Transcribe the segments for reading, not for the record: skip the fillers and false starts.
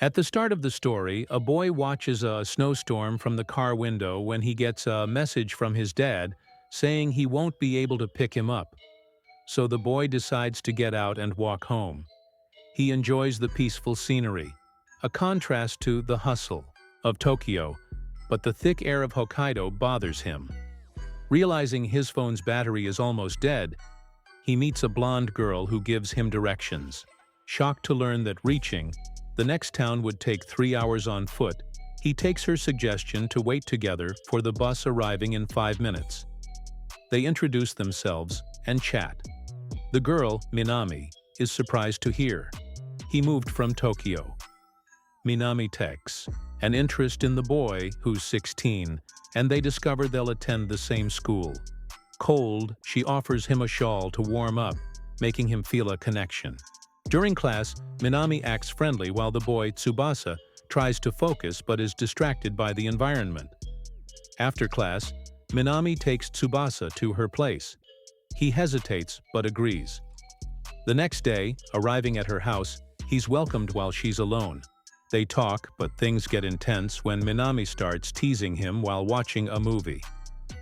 At the start of the story, a boy watches a snowstorm from the car window when he gets a message from his dad saying he won't be able to pick him up. So the boy decides to get out and walk home. He enjoys the peaceful scenery, a contrast to the hustle of Tokyo, but the thick air of Hokkaido bothers him. Realizing his phone's battery is almost dead, he meets a blonde girl who gives him directions. Shocked to learn that reaching the next town would take 3 hours on foot, he takes her suggestion to wait together for the bus arriving in 5 minutes. They introduce themselves and chat. The girl, Minami, is surprised to hear he moved from Tokyo. Minami takes an interest in the boy, who's 16, and they discover they'll attend the same school. Cold, she offers him a shawl to warm up, making him feel a connection. During class, Minami acts friendly while the boy, Tsubasa, tries to focus but is distracted by the environment. After class, Minami takes Tsubasa to her place. He hesitates but agrees. The next day, arriving at her house, he's welcomed while she's alone. They talk, but things get intense when Minami starts teasing him while watching a movie.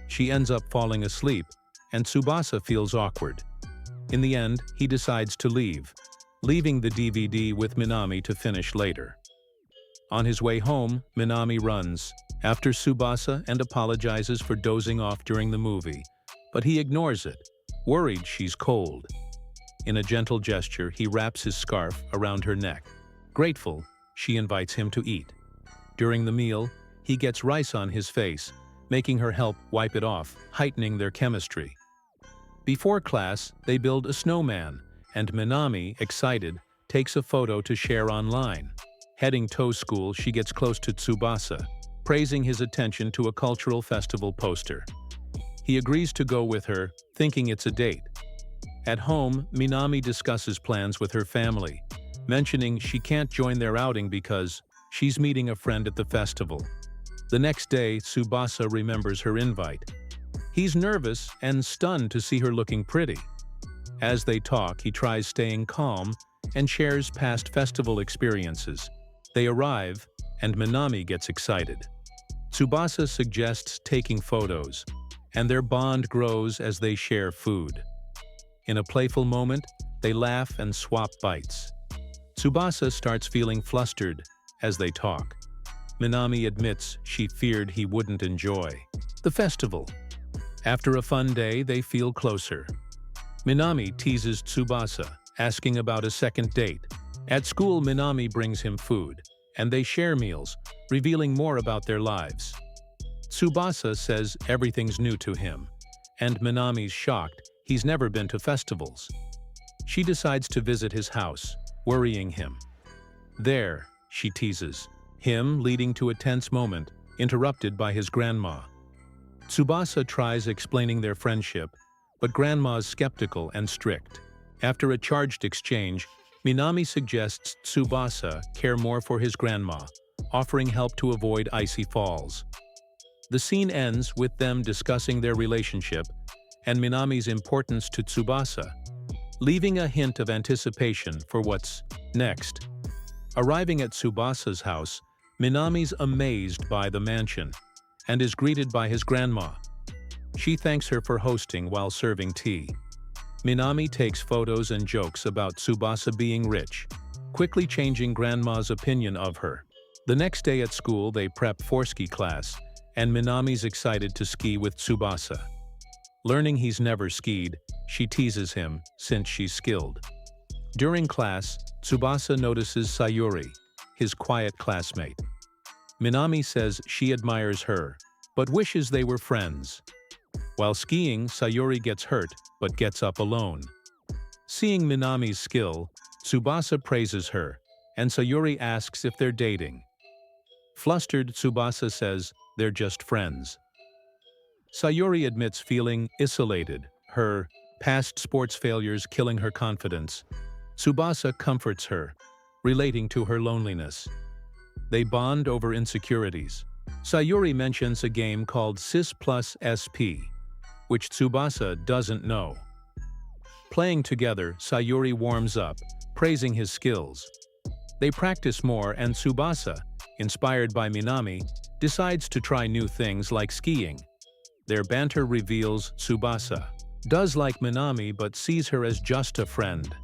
She ends up falling asleep, and Tsubasa feels awkward. In the end, he decides to leave, leaving the DVD with Minami to finish later. On his way home, Minami runs after Tsubasa and apologizes for dozing off during the movie, but he ignores it, worried she's cold. In a gentle gesture, he wraps his scarf around her neck. Grateful, she invites him to eat. During the meal, he gets rice on his face, making her help wipe it off, heightening their chemistry. Before class, they build a snowman, and Minami, excited, takes a photo to share online. Heading to school, she gets close to Tsubasa, praising his attention to a cultural festival poster. He agrees to go with her, thinking it's a date. At home, Minami discusses plans with her family, mentioning she can't join their outing because she's meeting a friend at the festival. The next day, Tsubasa remembers her invite. He's nervous and stunned to see her looking pretty. As they talk, he tries staying calm and shares past festival experiences. They arrive, and Minami gets excited. Tsubasa suggests taking photos, and their bond grows as they share food. In a playful moment, they laugh and swap bites. Tsubasa starts feeling flustered as they talk. Minami admits she feared he wouldn't enjoy the festival. After a fun day, they feel closer. Minami teases Tsubasa, asking about a second date. At school, Minami brings him food, and they share meals, revealing more about their lives. Tsubasa says everything's new to him, and Minami's shocked he's never been to festivals. She decides to visit his house, worrying him. There, she teases him, leading to a tense moment, interrupted by his grandma. Tsubasa tries explaining their friendship, but Grandma's skeptical and strict. After a charged exchange, Minami suggests Tsubasa care more for his grandma, offering help to avoid icy falls. The scene ends with them discussing their relationship and Minami's importance to Tsubasa, leaving a hint of anticipation for what's next. Arriving at Tsubasa's house, Minami's amazed by the mansion and is greeted by his grandma. She thanks her for hosting while serving tea. Minami takes photos and jokes about Tsubasa being rich, quickly changing Grandma's opinion of her. The next day at school, they prep for ski class, and Minami's excited to ski with Tsubasa. Learning he's never skied, she teases him since she's skilled. During class, Tsubasa notices Sayuri, his quiet classmate. Minami says she admires her, but wishes they were friends. While skiing, Sayuri gets hurt, but gets up alone. Seeing Minami's skill, Tsubasa praises her, and Sayuri asks if they're dating. Flustered, Tsubasa says they're just friends. Sayuri admits feeling isolated, her past sports failures killing her confidence. Tsubasa comforts her, relating to her loneliness. They bond over insecurities. Sayuri mentions a game called Cis plus SP, which Tsubasa doesn't know. Playing together, Sayuri warms up, praising his skills. They practice more and Tsubasa, inspired by Minami, decides to try new things like skiing. Their banter reveals Tsubasa does like Minami but sees her as just a friend.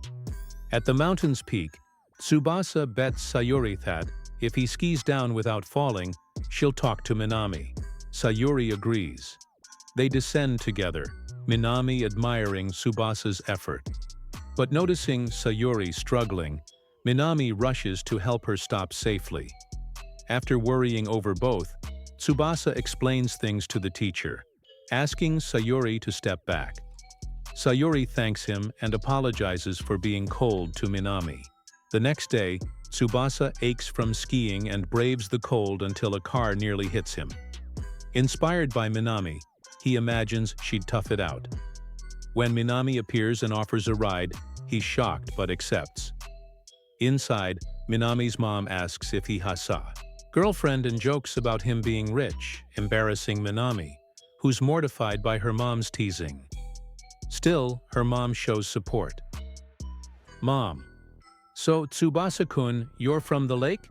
At the mountain's peak, Tsubasa bets Sayuri that, if he skis down without falling, she'll talk to Minami. Sayuri agrees. They descend together, Minami admiring Tsubasa's effort. But noticing Sayuri struggling, Minami rushes to help her stop safely. After worrying over both, Tsubasa explains things to the teacher, asking Sayuri to step back. Sayuri thanks him and apologizes for being cold to Minami. The next day, Tsubasa aches from skiing and braves the cold until a car nearly hits him. Inspired by Minami, he imagines she'd tough it out. When Minami appears and offers a ride, he's shocked but accepts. Inside, Minami's mom asks if he has a girlfriend and jokes about him being rich, embarrassing Minami, who's mortified by her mom's teasing. Still, her mom shows support. Mom: "So, Tsubasa-kun, you're from the lake?"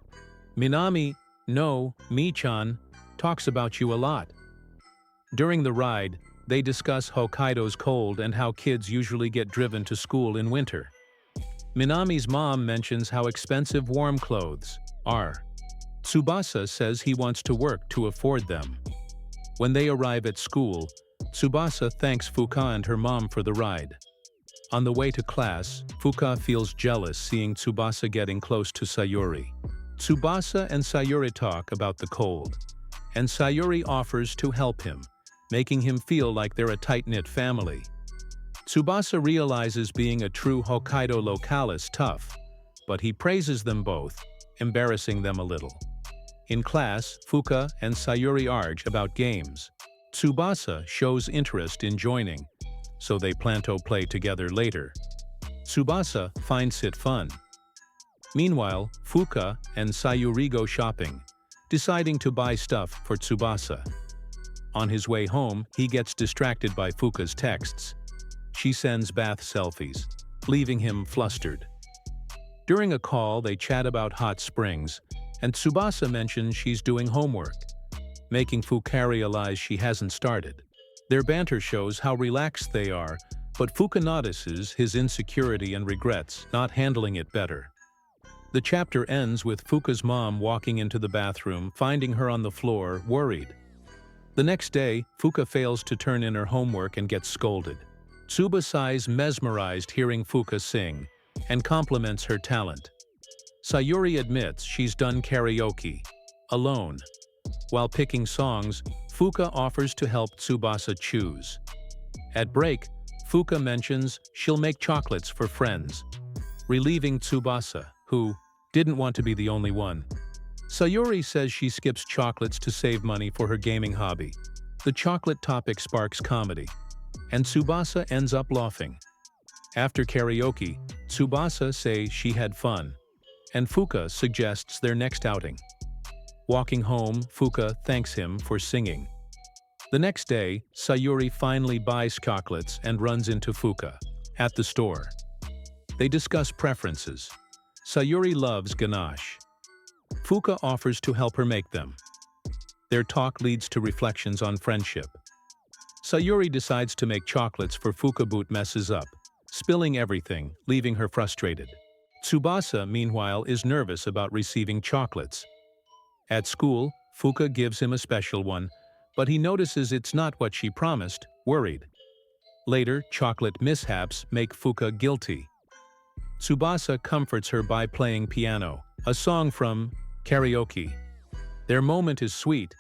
Minami: "No, Mi-chan, talks about you a lot." During the ride, they discuss Hokkaido's cold and how kids usually get driven to school in winter. Minami's mom mentions how expensive warm clothes are. Tsubasa says he wants to work to afford them. When they arrive at school, Tsubasa thanks Fuka and her mom for the ride. On the way to class, Fuka feels jealous seeing Tsubasa getting close to Sayuri. Tsubasa and Sayuri talk about the cold, and Sayuri offers to help him, making him feel like they're a tight-knit family. Tsubasa realizes being a true Hokkaido locale is tough, but he praises them both, embarrassing them a little. In class, Fuka and Sayuri argue about games. Tsubasa shows interest in joining, so they plan to play together later. Tsubasa finds it fun. Meanwhile, Fuka and Sayuri go shopping, deciding to buy stuff for Tsubasa. On his way home, he gets distracted by Fuka's texts. She sends bath selfies, leaving him flustered. During a call, they chat about hot springs, and Tsubasa mentions she's doing homework, making Fuka realize she hasn't started. Their banter shows how relaxed they are, but Fuka notices his insecurity and regrets not handling it better. The chapter ends with Fuka's mom walking into the bathroom, finding her on the floor, worried. The next day, Fuka fails to turn in her homework and gets scolded. Tsubasa is mesmerized hearing Fuka sing, and compliments her talent. Sayuri admits she's done karaoke, alone. While picking songs, Fuka offers to help Tsubasa choose. At break, Fuka mentions she'll make chocolates for friends, relieving Tsubasa, who didn't want to be the only one. Sayuri says she skips chocolates to save money for her gaming hobby. The chocolate topic sparks comedy, and Tsubasa ends up laughing. After karaoke, Tsubasa says she had fun, and Fuka suggests their next outing. Walking home, Fuka thanks him for singing. The next day, Sayuri finally buys chocolates and runs into Fuka at the store. They discuss preferences. Sayuri loves ganache. Fuka offers to help her make them. Their talk leads to reflections on friendship. Sayuri decides to make chocolates for Fuka but messes up, spilling everything, leaving her frustrated. Tsubasa, meanwhile, is nervous about receiving chocolates. At school, Fuka gives him a special one, but he notices it's not what she promised, worried. Later, chocolate mishaps make Fuka guilty. Tsubasa comforts her by playing piano, a song from karaoke. Their moment is sweet,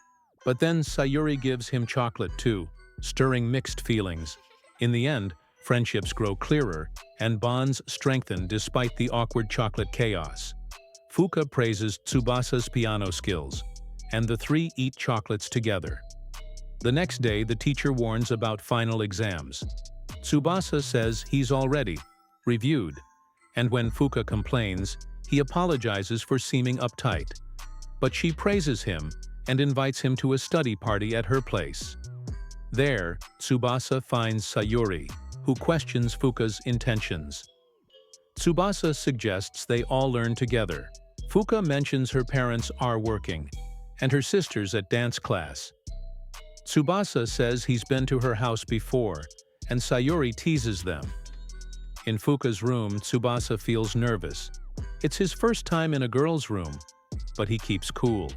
but then Sayuri gives him chocolate too, stirring mixed feelings. In the end, friendships grow clearer, and bonds strengthen despite the awkward chocolate chaos. Fuka praises Tsubasa's piano skills, and the three eat chocolates together. The next day, the teacher warns about final exams. Tsubasa says he's already reviewed, and when Fuka complains, he apologizes for seeming uptight. But she praises him and invites him to a study party at her place. There, Tsubasa finds Sayuri, who questions Fuka's intentions. Tsubasa suggests they all learn together, Fuka mentions her parents are working, and her sisters at dance class. Tsubasa says he's been to her house before, and Sayuri teases them. In Fuka's room, Tsubasa feels nervous. It's his first time in a girl's room, but he keeps cool.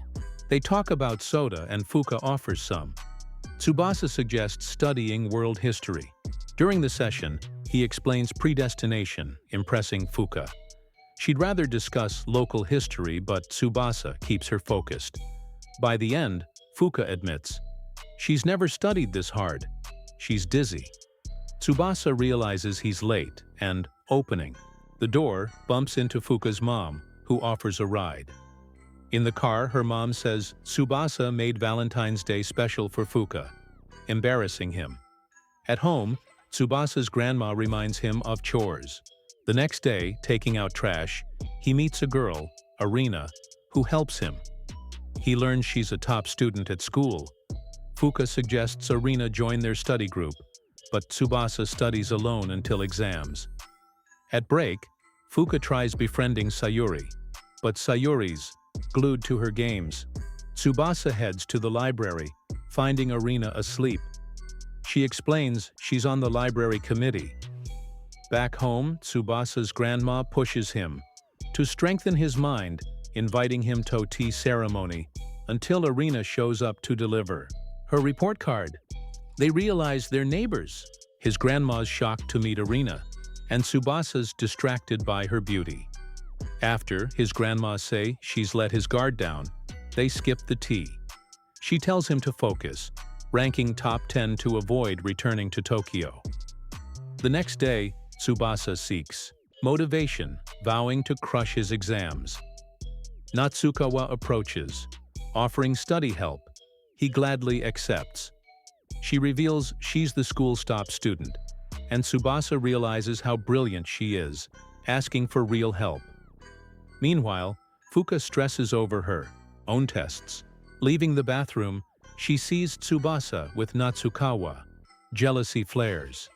They talk about soda and Fuka offers some. Tsubasa suggests studying world history. During the session, he explains predestination, impressing Fuka. She'd rather discuss local history, but Tsubasa keeps her focused. By the end, Fuka admits, she's never studied this hard. She's dizzy. Tsubasa realizes he's late and, opening the door, bumps into Fuka's mom, who offers a ride. In the car, her mom says Tsubasa made Valentine's Day special for Fuka, embarrassing him. At home, Tsubasa's grandma reminds him of chores. The next day, taking out trash, he meets a girl, Arina, who helps him. He learns she's a top student at school. Fuka suggests Arina join their study group, but Tsubasa studies alone until exams. At break, Fuka tries befriending Sayuri, but Sayuri's glued to her games. Tsubasa heads to the library, finding Arina asleep. She explains she's on the library committee. Back home, Tsubasa's grandma pushes him to strengthen his mind, inviting him to tea ceremony until Arina shows up to deliver her report card. They realize they're neighbors. His grandma's shocked to meet Arina, and Tsubasa's distracted by her beauty. After his grandma say she's let his guard down, they skip the tea. She tells him to focus, ranking top 10 to avoid returning to Tokyo. The next day, Tsubasa seeks motivation, vowing to crush his exams. Natsukawa approaches, offering study help. He gladly accepts. She reveals she's the school's top student, and Tsubasa realizes how brilliant she is, asking for real help. Meanwhile, Fuka stresses over her own tests. Leaving the bathroom, she sees Tsubasa with Natsukawa. Jealousy flares.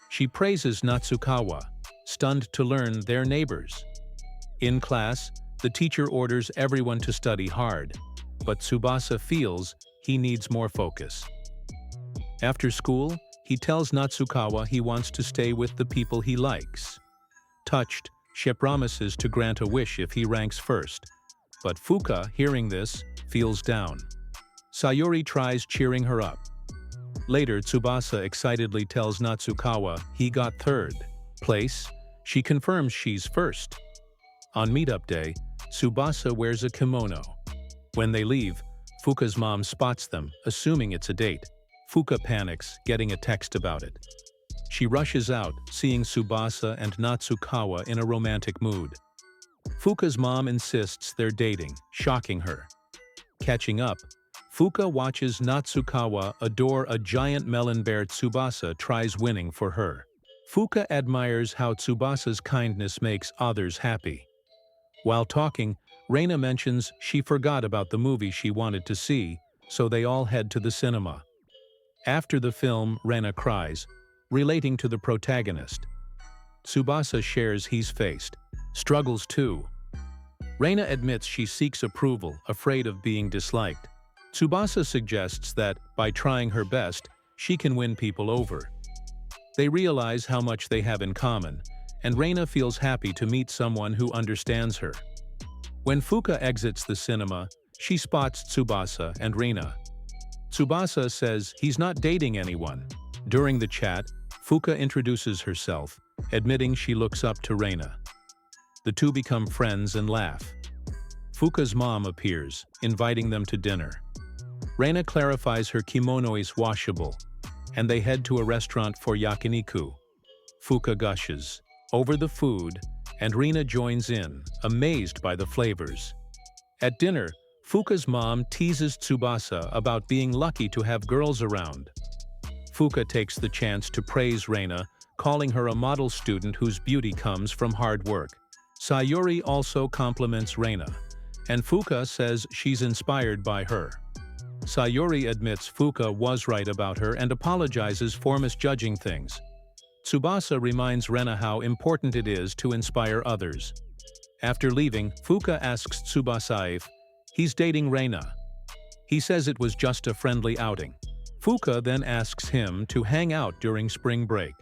She praises Natsukawa, stunned to learn they're neighbors. In class, the teacher orders everyone to study hard, but Tsubasa feels he needs more focus. After school, he tells Natsukawa he wants to stay with the people he likes. Touched, she promises to grant a wish if he ranks first. But Fuka, hearing this, feels down. Sayuri tries cheering her up. Later, Tsubasa excitedly tells Natsukawa he got third place. She confirms she's first. On meetup day, Tsubasa wears a kimono. When they leave, Fuka's mom spots them, assuming it's a date. Fuka panics, getting a text about it. She rushes out, seeing Tsubasa and Natsukawa in a romantic mood. Fuka's mom insists they're dating, shocking her. Catching up, Fuka watches Natsukawa adore a giant melon bear Tsubasa tries winning for her. Fuka admires how Tsubasa's kindness makes others happy. While talking, Reina mentions she forgot about the movie she wanted to see, so they all head to the cinema. After the film, Reina cries, relating to the protagonist. Tsubasa shares he's faced struggles too. Reina admits she seeks approval, afraid of being disliked. Tsubasa suggests that, by trying her best, she can win people over. They realize how much they have in common, and Reina feels happy to meet someone who understands her. When Fuka exits the cinema, she spots Tsubasa and Reina. Tsubasa says he's not dating anyone. During the chat, Fuka introduces herself, admitting she looks up to Reina. The two become friends and laugh. Fuka's mom appears, inviting them to dinner. Reina clarifies her kimono is washable, and they head to a restaurant for yakiniku. Fuka gushes over the food, and Reina joins in, amazed by the flavors. At dinner, Fuka's mom teases Tsubasa about being lucky to have girls around. Fuka takes the chance to praise Reina, calling her a model student whose beauty comes from hard work. Sayuri also compliments Reina, and Fuka says she's inspired by her. Sayuri admits Fuka was right about her and apologizes for misjudging things. Tsubasa reminds Reina how important it is to inspire others. After leaving, Fuka asks Tsubasa if he's dating Reina. He says it was just a friendly outing. Fuka then asks him to hang out during spring break.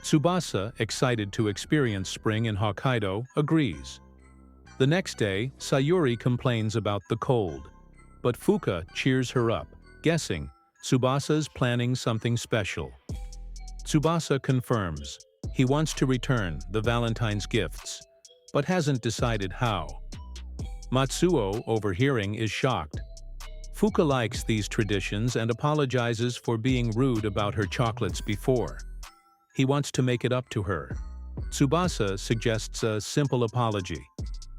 Tsubasa, excited to experience spring in Hokkaido, agrees. The next day, Sayuri complains about the cold, but Fuka cheers her up, guessing Tsubasa's planning something special. Tsubasa confirms he wants to return the Valentine's gifts, but hasn't decided how. Matsuo, overhearing, is shocked. Fuka likes these traditions and apologizes for being rude about her chocolates before. He wants to make it up to her. Tsubasa suggests a simple apology.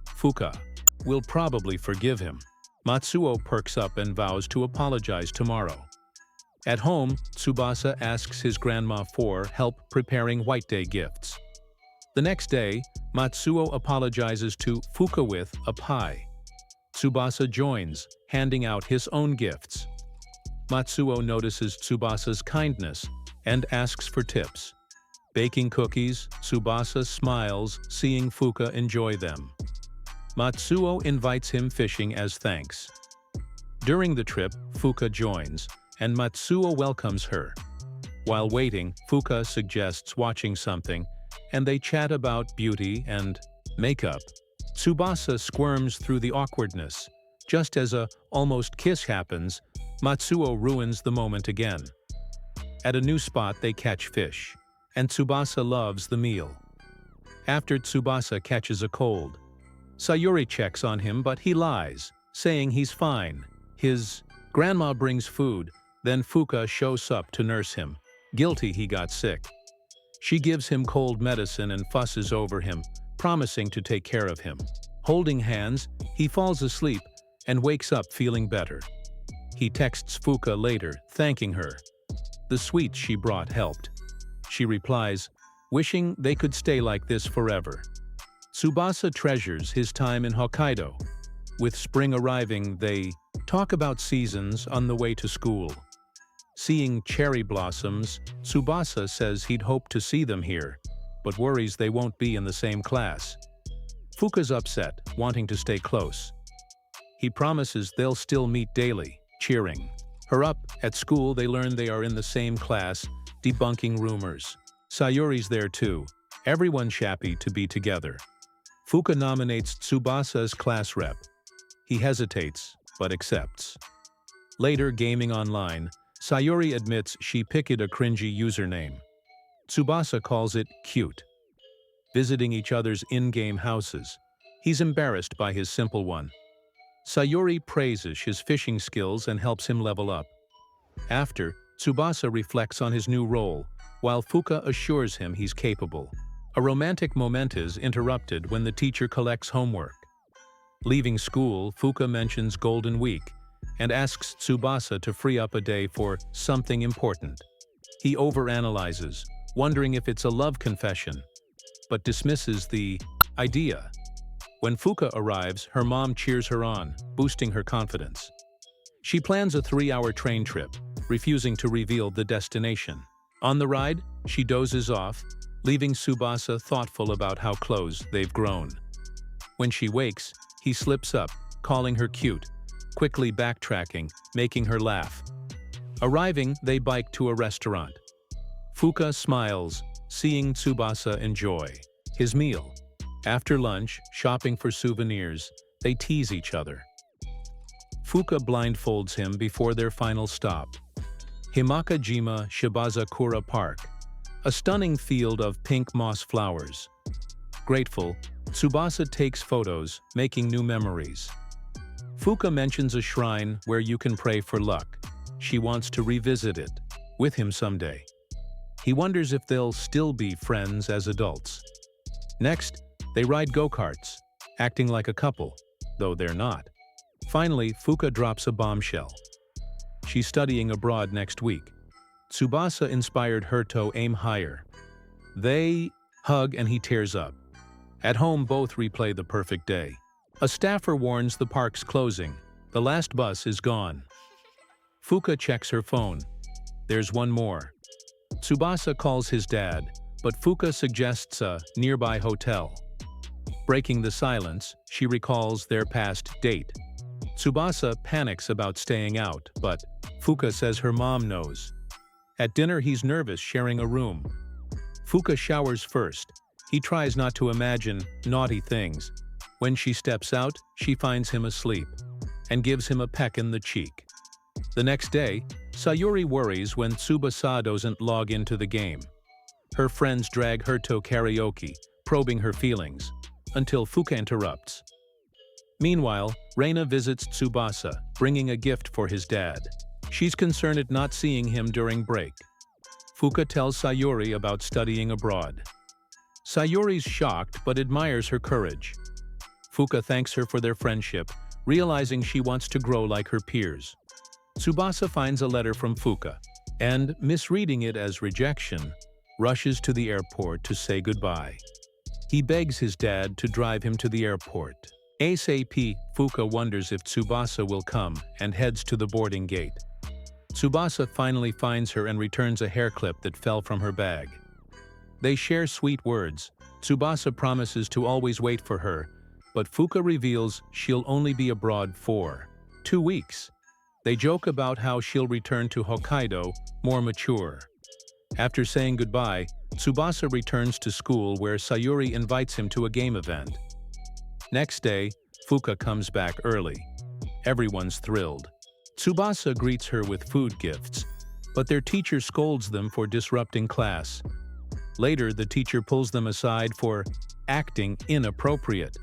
Fuka will probably forgive him. Matsuo perks up and vows to apologize tomorrow. At home, Tsubasa asks his grandma for help preparing White Day gifts. The next day, Matsuo apologizes to Fuka with a pie. Tsubasa joins, handing out his own gifts. Matsuo notices Tsubasa's kindness and asks for tips. Baking cookies, Tsubasa smiles, seeing Fuka enjoy them. Matsuo invites him fishing as thanks. During the trip, Fuka joins, and Matsuo welcomes her. While waiting, Fuka suggests watching something, and they chat about beauty and makeup. Tsubasa squirms through the awkwardness. Just as a almost kiss happens, Matsuo ruins the moment again. At a new spot, they catch fish, and Tsubasa loves the meal. After Tsubasa catches a cold, Sayuri checks on him, but he lies, saying he's fine. His grandma brings food, then Fuka shows up to nurse him, guilty he got sick. She gives him cold medicine and fusses over him, promising to take care of him. Holding hands, he falls asleep and wakes up feeling better. He texts Fuka later, thanking her. The sweets she brought helped. She replies, wishing they could stay like this forever. Tsubasa treasures his time in Hokkaido. With spring arriving, they talk about seasons on the way to school. Seeing cherry blossoms, Tsubasa says he'd hoped to see them here, but worries they won't be in the same class. Fuka's upset, wanting to stay close. He promises they'll still meet daily, cheering her up. At school, they learn they are in the same class, debunking rumors. Sayuri's there too. Everyone's happy to be together. Fuka nominates Tsubasa as class rep. He hesitates, but accepts. Later, gaming online, Sayuri admits she picked a cringy username. Tsubasa calls it cute. Visiting each other's in-game houses, he's embarrassed by his simple one. Sayuri praises his fishing skills and helps him level up. After, Tsubasa reflects on his new role, while Fuka assures him he's capable. A romantic moment is interrupted when the teacher collects homework. Leaving school, Fuka mentions Golden Week and asks Tsubasa to free up a day for something important. He overanalyzes, wondering if it's a love confession, but dismisses the idea. When Fuka arrives, her mom cheers her on, boosting her confidence. She plans a 3-hour train trip, refusing to reveal the destination. On the ride, she dozes off, leaving Tsubasa thoughtful about how close they've grown. When she wakes, he slips up, calling her cute, quickly backtracking, making her laugh. Arriving, they bike to a restaurant. Fuka smiles, seeing Tsubasa enjoy his meal. After lunch, shopping for souvenirs, they tease each other. Fuka blindfolds him before their final stop. Himakajima Shibazakura Park, a stunning field of pink moss flowers. Grateful, Tsubasa takes photos, making new memories. Fuka mentions a shrine where you can pray for luck. She wants to revisit it with him someday. He wonders if they'll still be friends as adults. Next, they ride go-karts, acting like a couple, though they're not. Finally, Fuka drops a bombshell. She's studying abroad next week. Tsubasa inspired her to aim higher. They hug and he tears up. At home, both replay the perfect day. A staffer warns the park's closing. The last bus is gone. Fuka checks her phone. There's one more. Tsubasa calls his dad, but Fuka suggests a nearby hotel. Breaking the silence, she recalls their past date. Tsubasa panics about staying out, but Fuka says her mom knows. At dinner, he's nervous sharing a room. Fuka showers first. He tries not to imagine naughty things. When she steps out, she finds him asleep and gives him a peck in the cheek. The next day, Sayuri worries when Tsubasa doesn't log into the game. Her friends drag her to karaoke, probing her feelings, until Fuka interrupts. Meanwhile, Reina visits Tsubasa, bringing a gift for his dad. She's concerned at not seeing him during break. Fuka tells Sayuri about studying abroad. Sayuri's shocked but admires her courage. Fuka thanks her for their friendship, realizing she wants to grow like her peers. Tsubasa finds a letter from Fuka, and, misreading it as rejection, rushes to the airport to say goodbye. He begs his dad to drive him to the airport. ASAP, Fuka wonders if Tsubasa will come and heads to the boarding gate. Tsubasa finally finds her and returns a hair clip that fell from her bag. They share sweet words. Tsubasa promises to always wait for her, but Fuka reveals she'll only be abroad for 2 weeks. They joke about how she'll return to Hokkaido, more mature. After saying goodbye, Tsubasa returns to school where Sayuri invites him to a game event. Next day, Fuka comes back early. Everyone's thrilled. Tsubasa greets her with food gifts, but their teacher scolds them for disrupting class. Later, the teacher pulls them aside for acting inappropriate.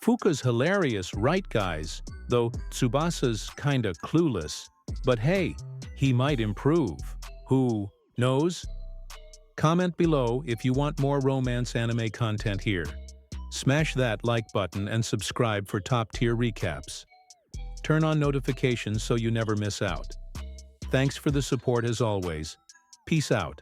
Fuka's hilarious, right guys, though Tsubasa's kinda clueless. But hey, he might improve. Who knows? Comment below if you want more romance anime content here. Smash that like button and subscribe for top-tier recaps. Turn on notifications so you never miss out. Thanks for the support as always. Peace out.